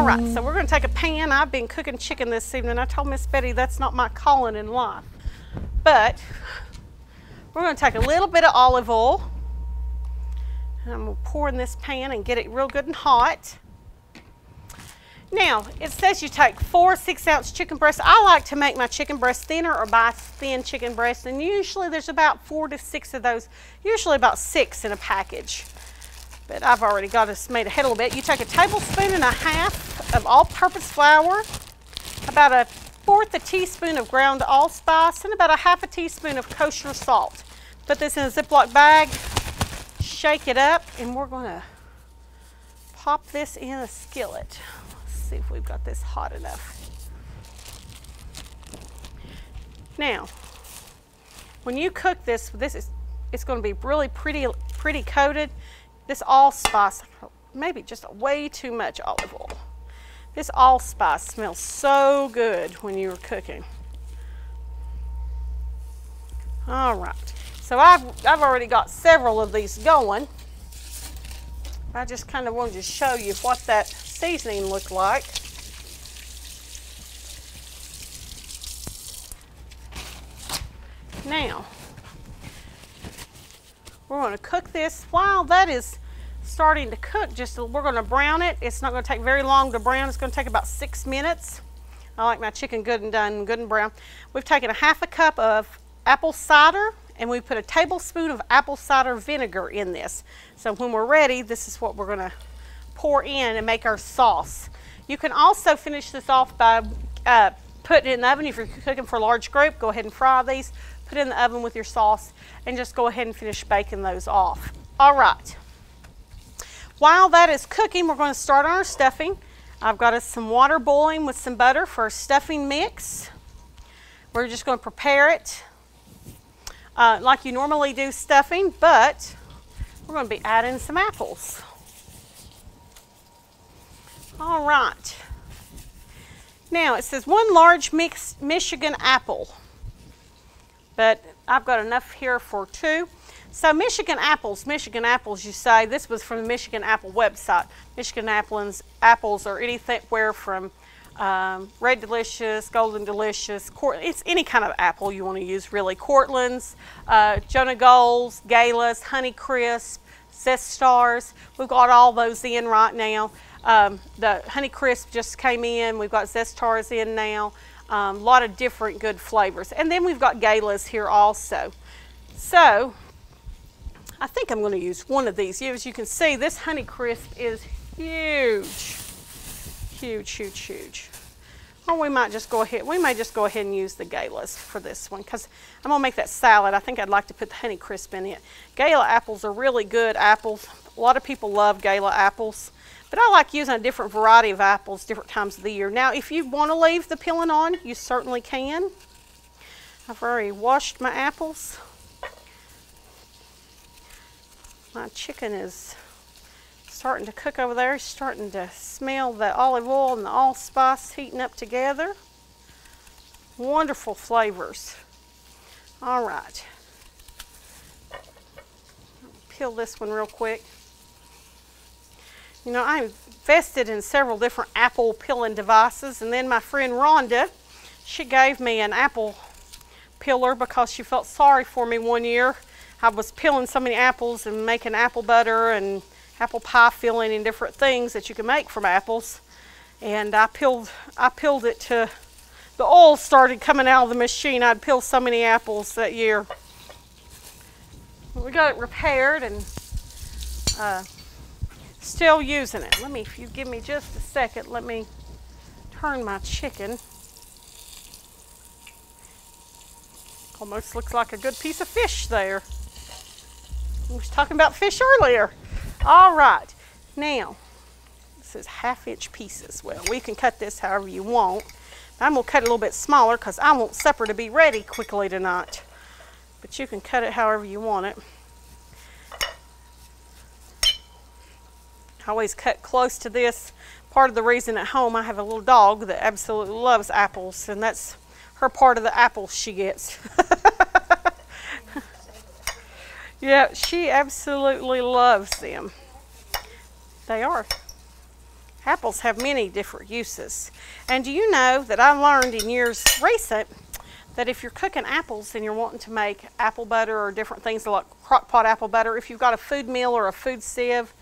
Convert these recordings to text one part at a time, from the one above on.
right, so we're going to take a pan. I've been cooking chicken this evening. I told Miss Betty that's not my calling in life. But we're going to take a little bit of olive oil. And I'm going to pour in this pan and get it real good and hot. Now, it says you take 4 6-ounce chicken breasts. I like to make my chicken breast thinner or buy thin chicken breasts, and usually there's about 4 to 6 of those, usually about 6 in a package. But I've already got us made ahead a little bit. You take a tablespoon and a half of all-purpose flour, about a 1/4 a teaspoon of ground allspice, and about a 1/2 teaspoon of kosher salt. Put this in a Ziploc bag, shake it up, and we're going to pop this in a skillet. See if we've got this hot enough. Now, when you cook this, it's going to be really pretty coated. This allspice, maybe just way too much olive oil. This allspice smells so good when you're cooking. All right, so I've already got several of these going. I just kind of wanted to show you what that seasoning looked like. Now, we're going to cook this. While that is starting to cook, we're going to brown it. It's not going to take very long to brown. It's going to take about 6 minutes. I like my chicken good and done, good and brown. We've taken a 1/2 cup of apple cider, and we put a tablespoon of apple cider vinegar in this. So when we're ready, this is what we're going to pour in and make our sauce. You can also finish this off by putting it in the oven. If you're cooking for a large group, go ahead and fry these, put it in the oven with your sauce, and just go ahead and finish baking those off. All right. While that is cooking, we're going to start on our stuffing. I've got us some water boiling with some butter for a stuffing mix. We're just going to prepare it like you normally do stuffing, but we're going to be adding some apples. All right. Now it says 1 large mixed Michigan apple, but I've got enough here for 2. So Michigan apples, you say. This was from the Michigan Apple website. Michigan apples are anywhere from Red Delicious, Golden Delicious, it's any kind of apple you want to use really. Cortland's, Jonah Golds, Galas, Honey Crisp, Zest Stars. We've got all those in right now. The Honey Crisp just came in. We've got Zest Stars in now. A lot of different good flavors. And then we've got Galas here also. So I think I'm going to use one of these. As you can see, this Honey Crisp is huge. Huge, huge, huge. Or we might just go ahead, and use the Galas for this one, because I'm going to make that salad. I think I'd like to put the Honey Crisp in it. Gala apples are really good apples. A lot of people love Gala apples, but I like using a different variety of apples different times of the year. Now, if you want to leave the peeling on, you certainly can. I've already washed my apples. My chicken is starting to cook over there. Starting to smell the olive oil and the allspice heating up together. Wonderful flavors. All right. Peel this one real quick. You know, I invested in several different apple peeling devices, and then my friend Rhonda, she gave me an apple peeler because she felt sorry for me one year. I was peeling so many apples and making apple butter and apple pie filling and different things that you can make from apples. And I peeled it to the oil started coming out of the machine. I'd peeled so many apples that year. We got it repaired and still using it. If you give me just a second, let me turn my chicken. Almost looks like a good piece of fish there. I was talking about fish earlier. All right, now this is 1/2-inch pieces. Well, we can cut this however you want. I'm gonna cut it a little bit smaller because I want supper to be ready quickly tonight. But you can cut it however you want it. I always cut close to this. Part of the reason at home, I have a little dog that absolutely loves apples, and that's her part of the apples she gets. Yeah, she absolutely loves them. They are Apples have many different uses. And do you know that I learned in years recent that if you're cooking apples and you're wanting to make apple butter or different things like crock pot apple butter, if you've got a food mill or a food sieve,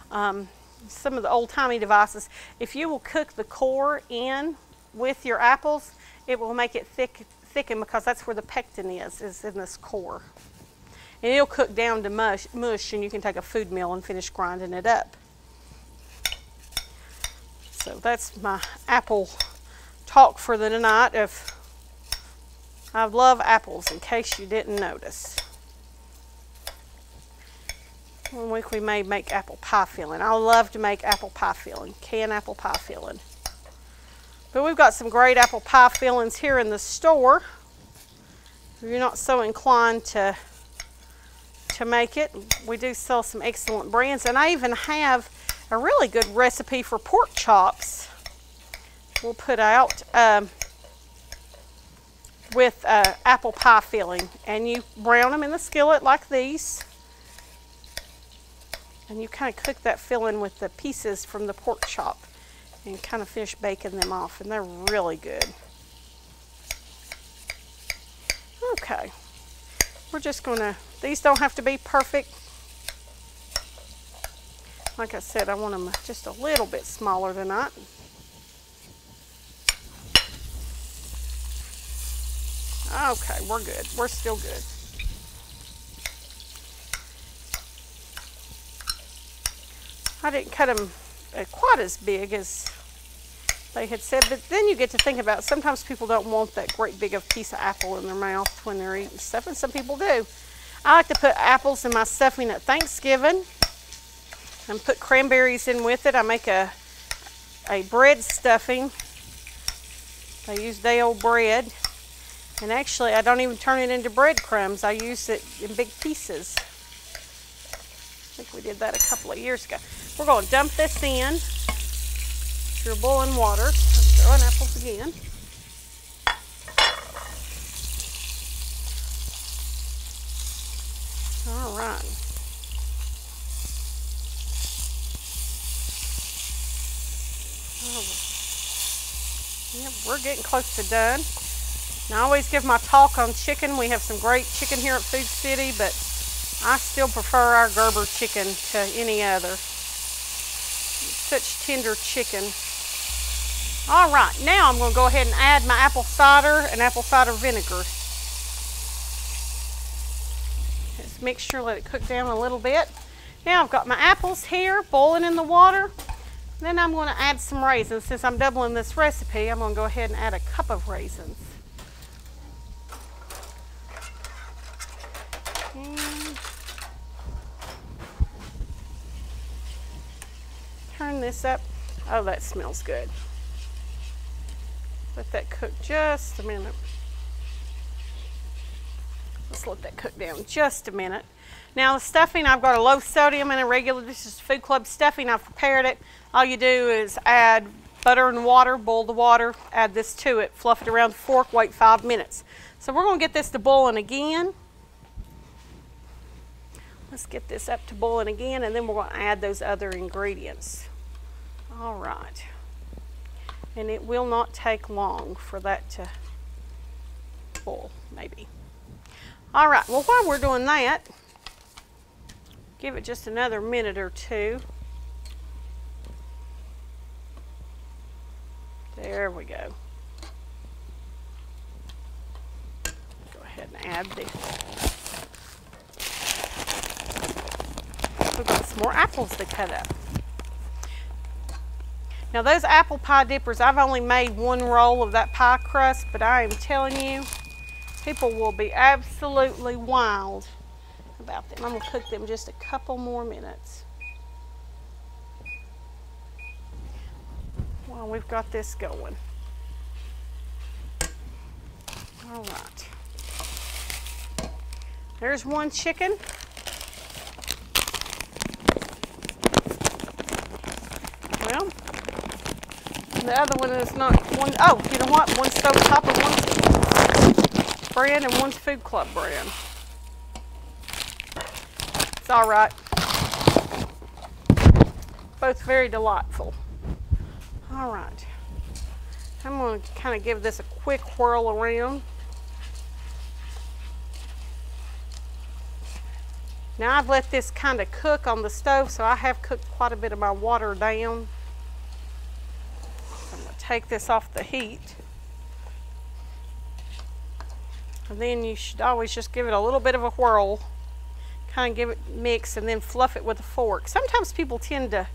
some of the old-timey devices, if you will cook the core in with your apples, it will make it thicken because that's where the pectin is in this core. And it'll cook down to mush, and you can take a food mill and finish grinding it up. So that's my apple talk for the night. I love apples, in case you didn't notice. One week we may make apple pie filling. I love to make apple pie filling, canned apple pie filling. But we've got some great apple pie fillings here in the store. If you're not so inclined to make it, we do sell some excellent brands. And I even have a really good recipe for pork chops we'll put out with apple pie filling. And you brown them in the skillet like these. And you kind of cook that filling with the pieces from the pork chop and kind of finish baking them off. And they're really good. Okay. We're just going to, these don't have to be perfect. Like I said, I want them just a little bit smaller tonight. Okay, we're good. We're still good. I didn't cut them quite as big as they had said, but then you get to think about, sometimes people don't want that great big of piece of apple in their mouth when they're eating stuff, and some people do. I like to put apples in my stuffing at Thanksgiving and put cranberries in with it. I make a bread stuffing. I use day-old bread, and actually I don't even turn it into breadcrumbs. I use it in big pieces. I think we did that a couple of years ago. We're going to dump this in through boiling water. I'm throwing apples again. All right. Yep, we're getting close to done. Now, I always give my talk on chicken. We have some great chicken here at Food City, but I still prefer our Gerber chicken to any other. Such tender chicken. All right, now I'm going to go ahead and add my apple cider and apple cider vinegar. Just mix sure, let it cook down a little bit. Now I've got my apples here boiling in the water. Then I'm going to add some raisins. Since I'm doubling this recipe, I'm going to go ahead and add a cup of raisins. And turn this up. Oh, that smells good. Let that cook just a minute. Let's let that cook down just a minute. Now the stuffing, I've got a low sodium and a regular, this is Food Club stuffing. I've prepared it. All you do is add butter and water, boil the water, add this to it, fluff it around the fork, wait 5 minutes. So we're going to get this to boiling again. Let's get this up to boiling again, and then we're going to add those other ingredients. All right. And it will not take long for that to boil, maybe. All right, well, while we're doing that, give it just another minute or two. There we go. Go ahead and add this. We've got some more apples to cut up. Now those apple pie dippers, I've only made one roll of that pie crust, but I am telling you, people will be absolutely wild about them. I'm going to cook them just a couple more minutes. While we've got this going. All right. There's one chicken. Well, the other one is not one. Oh, you know what? One's stove top and one's brand and one's Food Club brand. It's all right. Both very delightful. All right. I'm going to kind of give this a quick whirl around. Now I've let this kind of cook on the stove, so I have cooked quite a bit of my water down. I'm going to take this off the heat. And then you should always just give it a little bit of a whirl. Kind of give it mix and then fluff it with a fork. Sometimes people tend to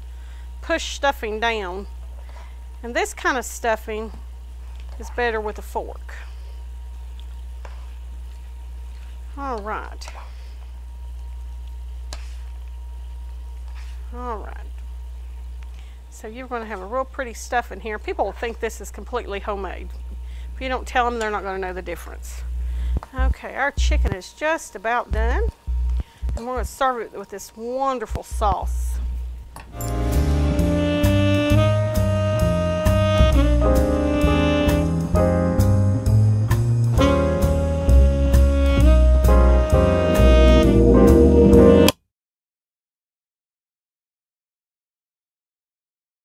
push stuffing down. And this kind of stuffing is better with a fork. All right. All right. So you're going to have a real pretty stuff in here. People will think this is completely homemade. If you don't tell them, they're not going to know the difference. Okay, our chicken is just about done. And we're going to serve it with this wonderful sauce.